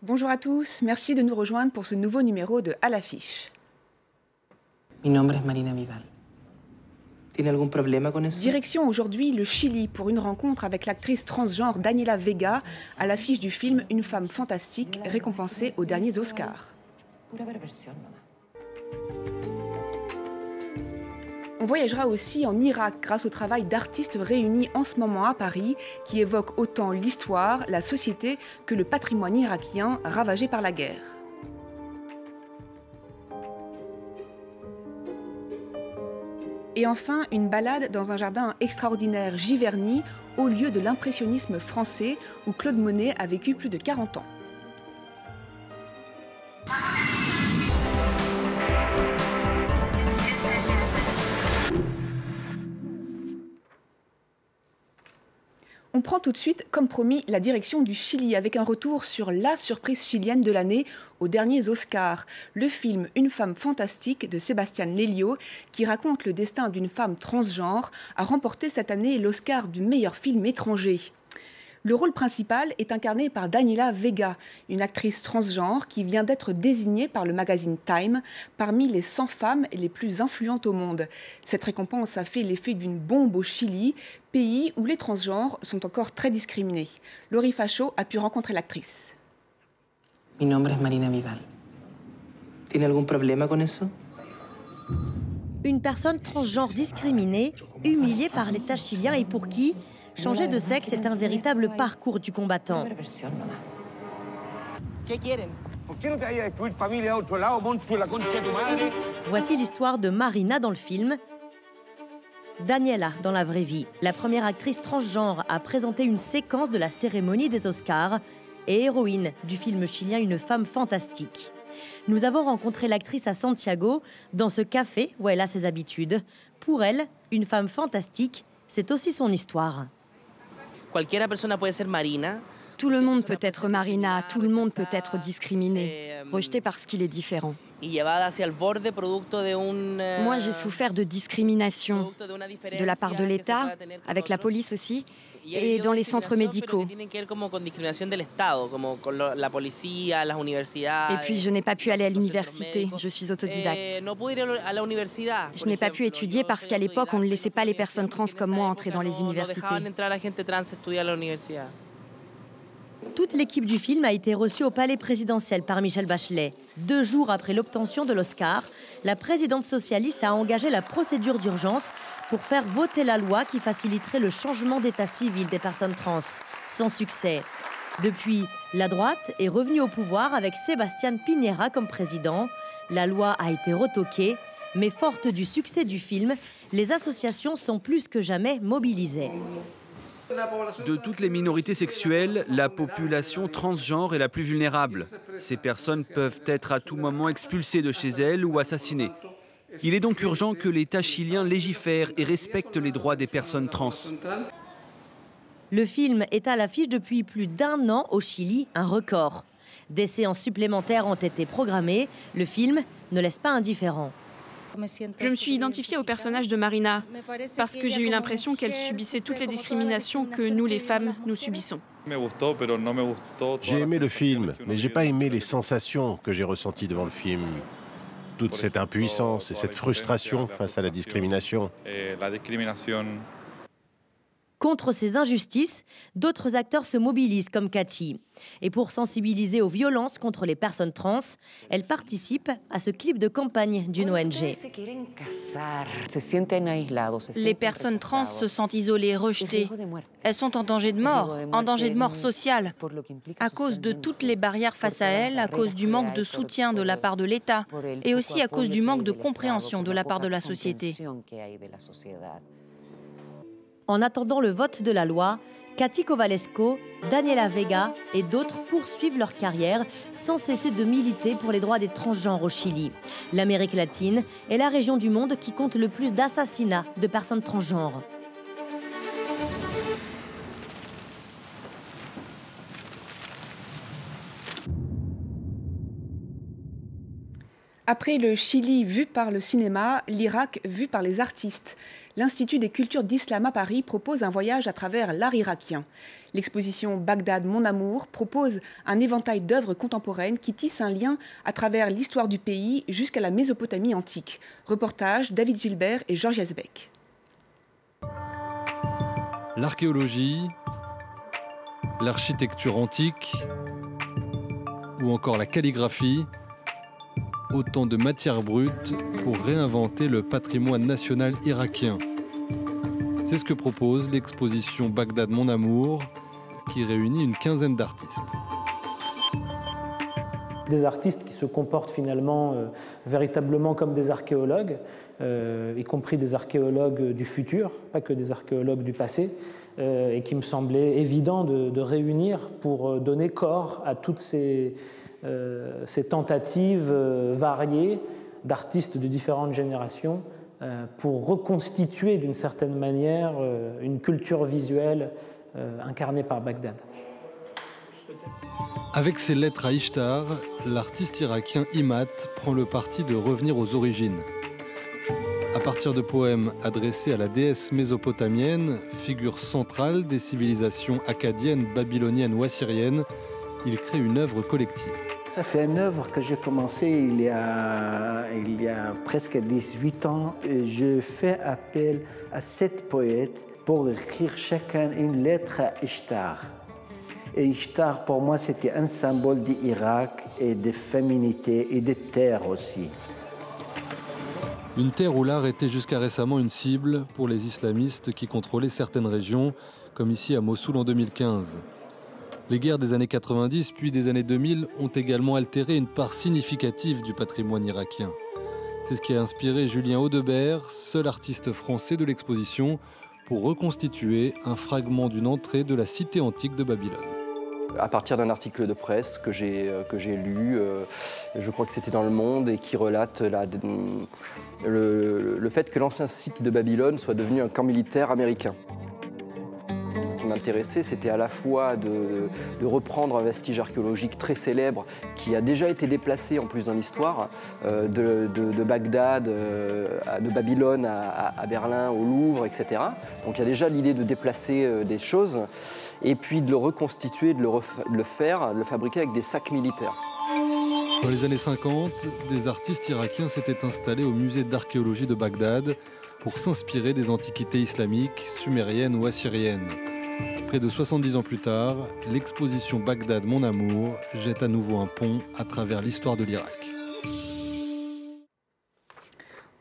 Bonjour à tous, merci de nous rejoindre pour ce nouveau numéro de À l'affiche. Mi nombre es Marina Vidal. ¿Tiene algún problema con eso? Direction aujourd'hui le Chili pour une rencontre avec l'actrice transgenre Daniela Vega à l'affiche du film Une femme fantastique, récompensée aux derniers Oscars. On voyagera aussi en Irak grâce au travail d'artistes réunis en ce moment à Paris qui évoquent autant l'histoire, la société que le patrimoine irakien ravagé par la guerre. Et enfin, une balade dans un jardin extraordinaire Giverny, au lieu de l'impressionnisme français où Claude Monet a vécu plus de 40 ans. On prend tout de suite, comme promis, la direction du Chili avec un retour sur la surprise chilienne de l'année aux derniers Oscars, le film Une femme fantastique de Sebastián Lelio, qui raconte le destin d'une femme transgenre, a remporté cette année l'Oscar du meilleur film étranger. Le rôle principal est incarné par Daniela Vega, une actrice transgenre qui vient d'être désignée par le magazine Time parmi les 100 femmes les plus influentes au monde. Cette récompense a fait l'effet d'une bombe au Chili, pays où les transgenres sont encore très discriminés. Laurie Fachaud a pu rencontrer l'actrice. Mi nombre es Marina Vidal. ¿Tiene algún problema con eso? Une personne transgenre discriminée, humiliée par l'État chilien et pour qui changer de sexe est un véritable parcours du combattant. Voici l'histoire de Marina dans le film, Daniela dans la vraie vie, la première actrice transgenre à présenter une séquence de la cérémonie des Oscars et héroïne du film chilien Une femme fantastique. Nous avons rencontré l'actrice à Santiago, dans ce café où elle a ses habitudes. Pour elle, une femme fantastique, c'est aussi son histoire. Tout le monde peut être Marina, tout le monde peut être discriminé, rejeté parce qu'il est différent. Moi, j'ai souffert de discrimination de la part de l'État, avec la police aussi, et dans les centres médicaux. Et puis, je n'ai pas pu aller à l'université, je suis autodidacte. Je n'ai pas pu étudier parce qu'à l'époque, on ne laissait pas les personnes trans comme moi entrer dans les universités. Toute l'équipe du film a été reçue au palais présidentiel par Michelle Bachelet. 2 jours après l'obtention de l'Oscar, la présidente socialiste a engagé la procédure d'urgence pour faire voter la loi qui faciliterait le changement d'état civil des personnes trans. Sans succès. Depuis, la droite est revenue au pouvoir avec Sebastián Piñera comme président. La loi a été retoquée, mais forte du succès du film, les associations sont plus que jamais mobilisées. De toutes les minorités sexuelles, la population transgenre est la plus vulnérable. Ces personnes peuvent être à tout moment expulsées de chez elles ou assassinées. Il est donc urgent que l'État chilien légifère et respecte les droits des personnes trans. Le film est à l'affiche depuis plus d'1 an au Chili, un record. Des séances supplémentaires ont été programmées. Le film ne laisse pas indifférent. Je me suis identifiée au personnage de Marina parce que j'ai eu l'impression qu'elle subissait toutes les discriminations que nous, les femmes, nous subissons. J'ai aimé le film, mais j'ai pas aimé les sensations que j'ai ressenties devant le film. Toute cette impuissance et cette frustration face à la discrimination. Contre ces injustices, d'autres acteurs se mobilisent comme Cathy. Et pour sensibiliser aux violences contre les personnes trans, elle participe à ce clip de campagne d'une ONG. Les personnes trans se sentent isolées, rejetées. Elles sont en danger de mort sociale, à cause de toutes les barrières face à elles, à cause du manque de soutien de la part de l'État et aussi à cause du manque de compréhension de la part de la société. En attendant le vote de la loi, Cathy Kovalesco, Daniela Vega et d'autres poursuivent leur carrière sans cesser de militer pour les droits des transgenres au Chili. L'Amérique latine est la région du monde qui compte le plus d'assassinats de personnes transgenres. Après le Chili vu par le cinéma, l'Irak vu par les artistes. L'Institut des cultures d'islam à Paris propose un voyage à travers l'art irakien. L'exposition Bagdad, mon amour propose un éventail d'œuvres contemporaines qui tissent un lien à travers l'histoire du pays jusqu'à la Mésopotamie antique. Reportage David Gilbert et Georges Yazbek. L'archéologie, l'architecture antique ou encore la calligraphie, autant de matières brutes pour réinventer le patrimoine national irakien. C'est ce que propose l'exposition Bagdad, mon amour, qui réunit une quinzaine d'artistes. Des artistes qui se comportent finalement véritablement comme des archéologues, y compris des archéologues du futur, pas que des archéologues du passé, et qui me semblait évident de réunir pour donner corps à toutes ces tentatives variées d'artistes de différentes générations pour reconstituer d'une certaine manière une culture visuelle incarnée par Bagdad. Avec ses lettres à Ishtar, l'artiste irakien Imad prend le parti de revenir aux origines. À partir de poèmes adressés à la déesse mésopotamienne, figure centrale des civilisations akkadiennes, babyloniennes ou assyriennes, il crée une œuvre collective. Ça fait une œuvre que j'ai commencée il y a presque 18 ans. Je fais appel à 7 poètes pour écrire chacun une lettre à Ishtar. Et Ishtar, pour moi, c'était un symbole de l'Irak et de féminité et de terre aussi. Une terre où l'art était jusqu'à récemment une cible pour les islamistes qui contrôlaient certaines régions, comme ici à Mossoul en 2015. Les guerres des années 90 puis des années 2000 ont également altéré une part significative du patrimoine irakien. C'est ce qui a inspiré Julien Audebert, seul artiste français de l'exposition, pour reconstituer un fragment d'une entrée de la cité antique de Babylone. À partir d'un article de presse que j'ai lu, je crois que c'était dans Le Monde, et qui relate le fait que l'ancien site de Babylone soit devenu un camp militaire américain. Ce qui m'intéressait, c'était à la fois de reprendre un vestige archéologique très célèbre qui a déjà été déplacé en plus dans l'histoire, de Bagdad, de Babylone à Berlin, au Louvre, etc. Donc il y a déjà l'idée de déplacer des choses, et puis de le reconstituer, de le fabriquer avec des sacs militaires. Dans les années 50, des artistes irakiens s'étaient installés au musée d'archéologie de Bagdad pour s'inspirer des antiquités islamiques, sumériennes ou assyriennes. Près de 70 ans plus tard, l'exposition Bagdad, mon amour jette à nouveau un pont à travers l'histoire de l'Irak.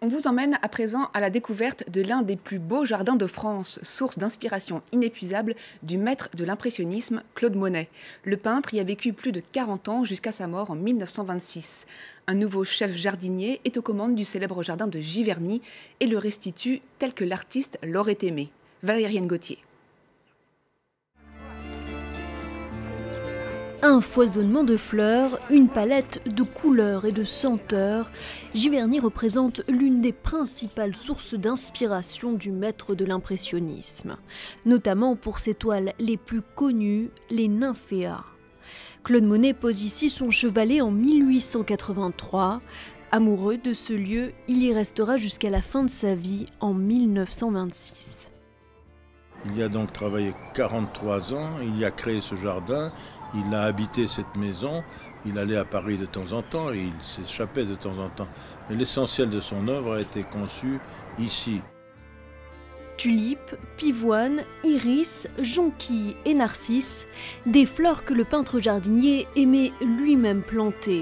On vous emmène à présent à la découverte de l'un des plus beaux jardins de France, source d'inspiration inépuisable du maître de l'impressionnisme, Claude Monet. Le peintre y a vécu plus de 40 ans jusqu'à sa mort en 1926. Un nouveau chef jardinier est aux commandes du célèbre jardin de Giverny et le restitue tel que l'artiste l'aurait aimé. Valérienne Gauthier. Un foisonnement de fleurs, une palette de couleurs et de senteurs, Giverny représente l'une des principales sources d'inspiration du maître de l'impressionnisme, notamment pour ses toiles les plus connues, les nymphéas. Claude Monet pose ici son chevalet en 1883. Amoureux de ce lieu, il y restera jusqu'à la fin de sa vie en 1926. Il y a donc travaillé 43 ans, il y a créé ce jardin, il a habité cette maison, il allait à Paris de temps en temps et il s'échappait de temps en temps. Mais l'essentiel de son œuvre a été conçu ici. Tulipes, pivoines, iris, jonquilles et narcisses, des fleurs que le peintre jardinier aimait lui-même planter.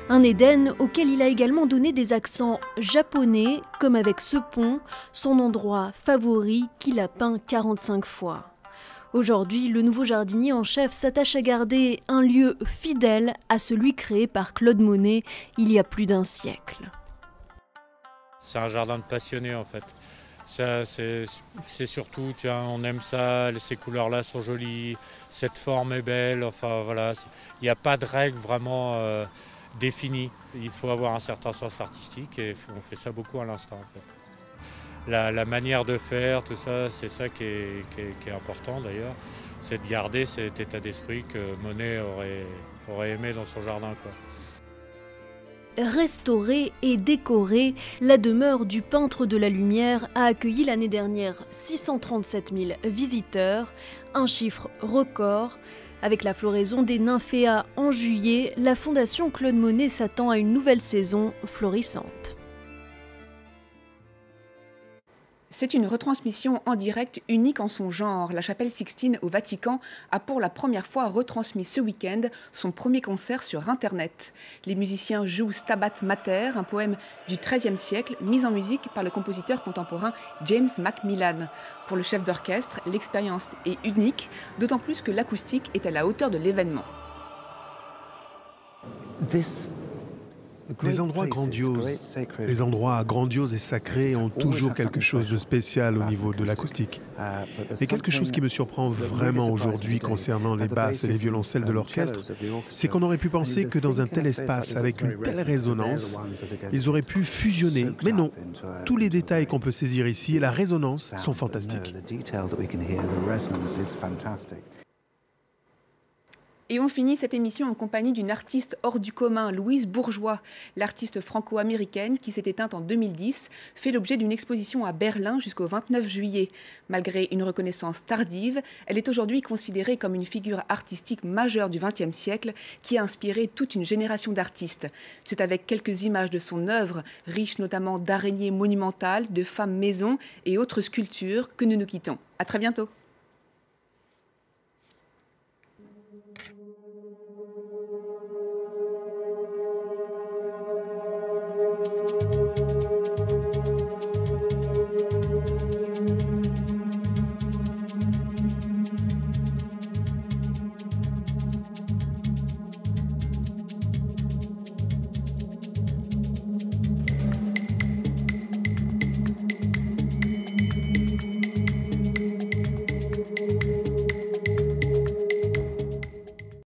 Un Éden auquel il a également donné des accents japonais, comme avec ce pont, son endroit favori qu'il a peint 45 fois. Aujourd'hui, le nouveau jardinier en chef s'attache à garder un lieu fidèle à celui créé par Claude Monet il y a plus d'un siècle. C'est un jardin de passionnés en fait. C'est surtout, tiens, on aime ça, ces couleurs-là sont jolies, cette forme est belle, enfin voilà. Il n'y a pas de règle vraiment définie. Il faut avoir un certain sens artistique et on fait ça beaucoup à l'instant en fait. La manière de faire, tout ça, c'est ça qui est important d'ailleurs, c'est de garder cet état d'esprit que Monet aurait aimé dans son jardin, quoi. restaurée et décorée, la demeure du peintre de la lumière a accueilli l'année dernière 637 000 visiteurs, un chiffre record. Avec la floraison des nymphéas en juillet, la Fondation Claude Monet s'attend à une nouvelle saison florissante. C'est une retransmission en direct unique en son genre. La chapelle Sixtine au Vatican a pour la première fois retransmis ce week-end son premier concert sur Internet. Les musiciens jouent Stabat Mater, un poème du XIIIe siècle, mis en musique par le compositeur contemporain James Macmillan. Pour le chef d'orchestre, l'expérience est unique, d'autant plus que l'acoustique est à la hauteur de l'événement. Les endroits grandioses et sacrés ont toujours quelque chose de spécial au niveau de l'acoustique. Et quelque chose qui me surprend vraiment aujourd'hui concernant les basses et les violoncelles de l'orchestre, c'est qu'on aurait pu penser que dans un tel espace, avec une telle résonance, ils auraient pu fusionner. Mais non, tous les détails qu'on peut saisir ici et la résonance sont fantastiques. Et on finit cette émission en compagnie d'une artiste hors du commun, Louise Bourgeois. L'artiste franco-américaine, qui s'est éteinte en 2010, fait l'objet d'une exposition à Berlin jusqu'au 29 juillet. Malgré une reconnaissance tardive, elle est aujourd'hui considérée comme une figure artistique majeure du XXe siècle qui a inspiré toute une génération d'artistes. C'est avec quelques images de son œuvre, riche notamment d'araignées monumentales, de femmes maisons et autres sculptures, que nous nous quittons. À très bientôt.